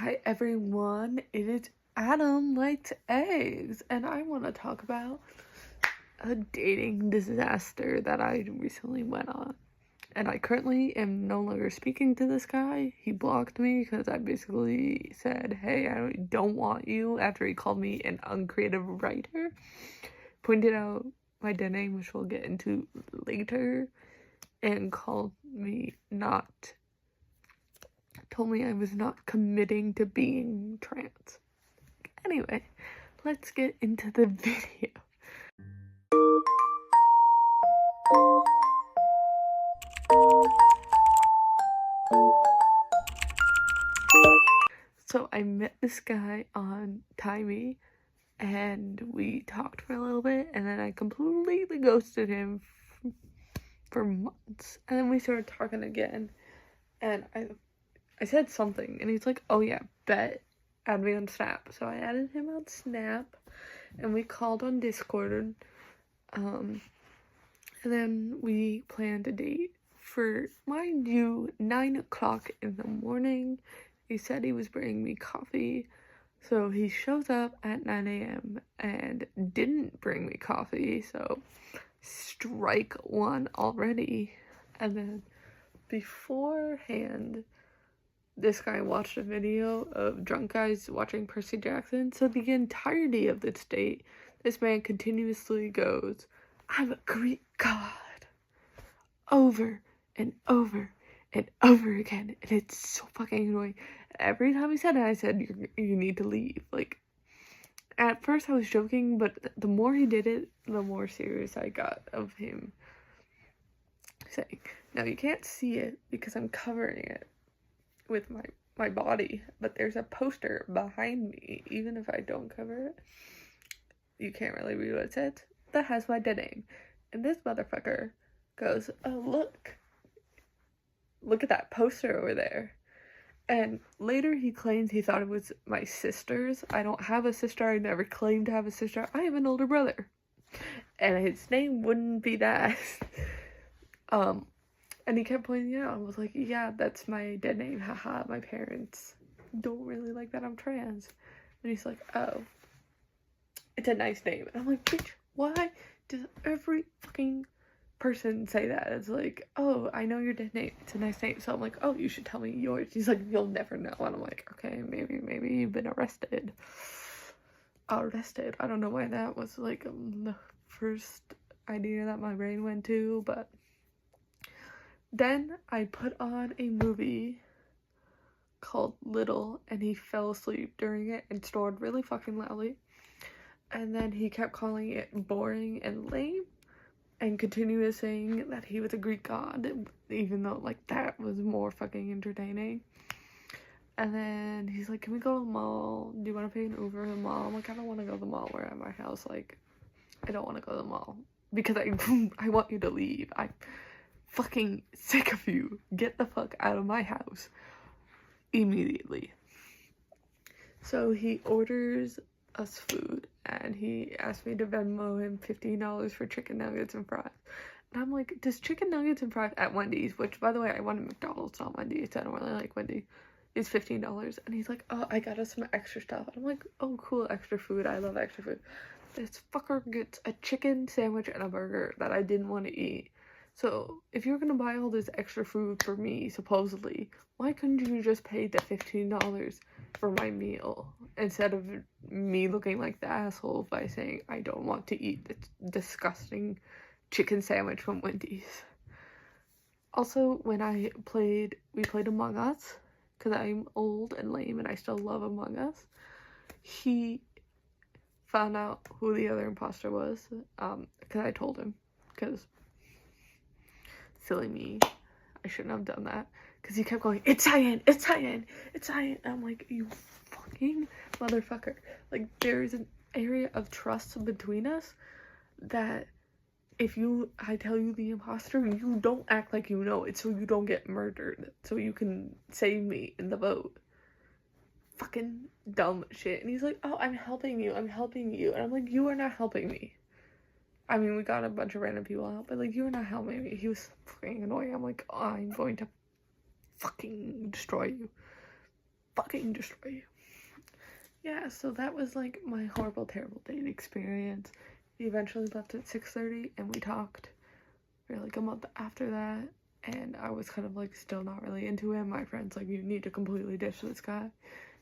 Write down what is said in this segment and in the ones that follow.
Hi everyone, it is Adam Likes Eggs, and I want to talk about a dating disaster that I recently went on. And I currently am no longer speaking to this guy. He blocked me because I basically said, hey, I don't want you, after he called me an uncreative writer. Pointed out my dead name, which we'll get into later, and told me I was not committing to being trans. Anyway, let's get into the video. So I met this guy on Timey, and we talked for a little bit, and then I completely ghosted him for months. And then we started talking again, and I said something, and he's like, oh yeah, bet, add me on Snap. So I added him on Snap, and we called on Discord, and then we planned a date for, mind you, 9 o'clock in the morning. He said he was bringing me coffee, so he shows up at 9 a.m. and didn't bring me coffee, so strike one already. And then beforehand, this guy watched a video of drunk guys watching Percy Jackson, so the entirety of this date, this man continuously goes, I'm a Greek god, over and over and over again, and it's so fucking annoying. Every time he said it, I said, you need to leave. Like, at first I was joking, but the more he did it, the more serious I got of him saying, now you can't see it because I'm covering it with my body, but there's a poster behind me. Even if I don't cover it, you can't really read what it says. That has my dead name. And this motherfucker goes, oh, look at that poster over there. And later he claims he thought it was my sister's. I don't have a sister. I never claimed to have a sister. I have an older brother, and his name wouldn't be that. And he kept pointing it out. I was like, yeah, that's my dead name. Haha, my parents don't really like that I'm trans. And he's like, oh, it's a nice name. And I'm like, bitch, why does every fucking person say that? It's like, oh, I know your dead name, it's a nice name. So I'm like, oh, you should tell me yours. He's like, you'll never know. And I'm like, okay, maybe you've been arrested. I don't know why that was like the first idea that my brain went to, but then I put on a movie called Little, and he fell asleep during it and snored really fucking loudly. And then he kept calling it boring and lame, and continued saying that he was a Greek god, even though, like, that was more fucking entertaining. And then he's like, can we go to the mall? Do you want to pay an Uber to the mall? I'm like, I don't want to go to the mall. We're at my house. Like, I don't want to go to the mall. Because I want you to leave. I'm fucking sick of you. Get the fuck out of my house. Immediately. So he orders us food, and he asked me to Venmo him $15 for chicken nuggets and fries. And I'm like, does chicken nuggets and fries at Wendy's, which, by the way, I wanted McDonald's, not Wendy's, I don't really like Wendy's, is $15. And he's like, oh, I got us some extra stuff. And I'm like, oh, cool, extra food. I love extra food. This fucker gets a chicken sandwich and a burger that I didn't want to eat. So if you're gonna buy all this extra food for me, supposedly, why couldn't you just pay the $15 for my meal instead of me looking like the asshole by saying I don't want to eat this disgusting chicken sandwich from Wendy's? Also, when we played Among Us, because I'm old and lame and I still love Among Us, he found out who the other imposter was, because I told him, because silly me, I shouldn't have done that, because he kept going, it's Cyan, it's Cyan, it's Cyan. And I'm like, you fucking motherfucker. Like, there's an area of trust between us that if I tell you the imposter, you don't act like you know it so you don't get murdered, so you can save me in the vote. Fucking dumb shit. And he's like, oh, I'm helping you. And I'm like, you are not helping me. I mean, we got a bunch of random people out, but, like, you are not helping me. He was fucking annoying. I'm like, oh, I'm going to fucking destroy you. fucking destroy you. Yeah, so that was like my horrible, terrible date experience. He eventually left at 6:30 and we talked for like a month after that, and I was kind of like still not really into him. My friend's like, you need to completely ditch this guy.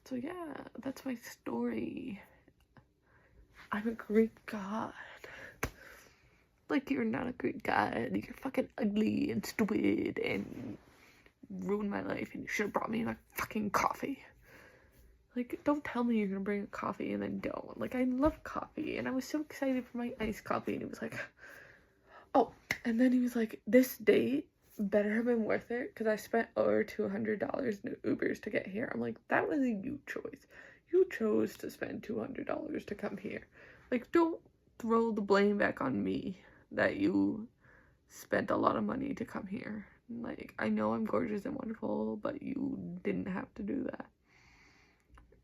So yeah, that's my story. I'm a Greek god. Like, you're not a Greek god. You're fucking ugly and stupid and ruined my life, and you should have brought me my fucking coffee. Like, don't tell me you're gonna bring a coffee and then don't. Like, I love coffee, and I was so excited for my iced coffee, and he was like, oh, and then he was like, this date better have been worth it, because I spent over $200 in Ubers to get here. I'm like, that was a you choice. You chose to spend $200 to come here. Like, don't throw the blame back on me that you spent a lot of money to come here. Like, I know I'm gorgeous and wonderful, but you didn't have to do that.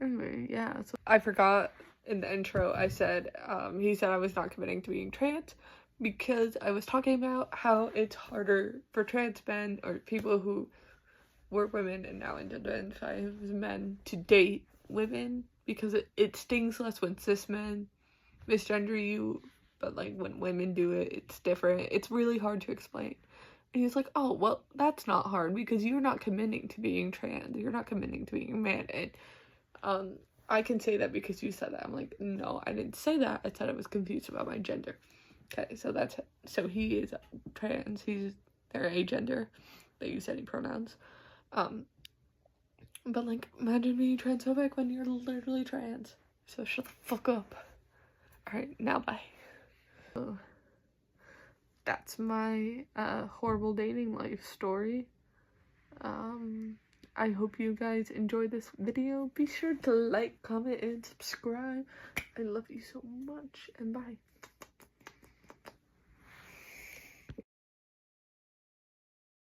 Anyway, yeah, so I forgot in the intro, I said, he said I was not committing to being trans because I was talking about how it's harder for trans men or people who were women and now identify as men to date women, because it stings less when cis men misgender you, but like when women do it, it's different. It's really hard to explain. And he's like, oh, well, that's not hard because you're not committing to being trans. You're not committing to being a man. And I can say that because you said that. I'm like, no, I didn't say that. I said I was confused about my gender. Okay, so he is trans. They're agender. They use any pronouns. But like, imagine being transphobic when you're literally trans. So shut the fuck up. Alright, now bye. So, that's my horrible dating life story. I hope you guys enjoyed this video. Be sure to like, comment, and subscribe. I love you so much, and bye.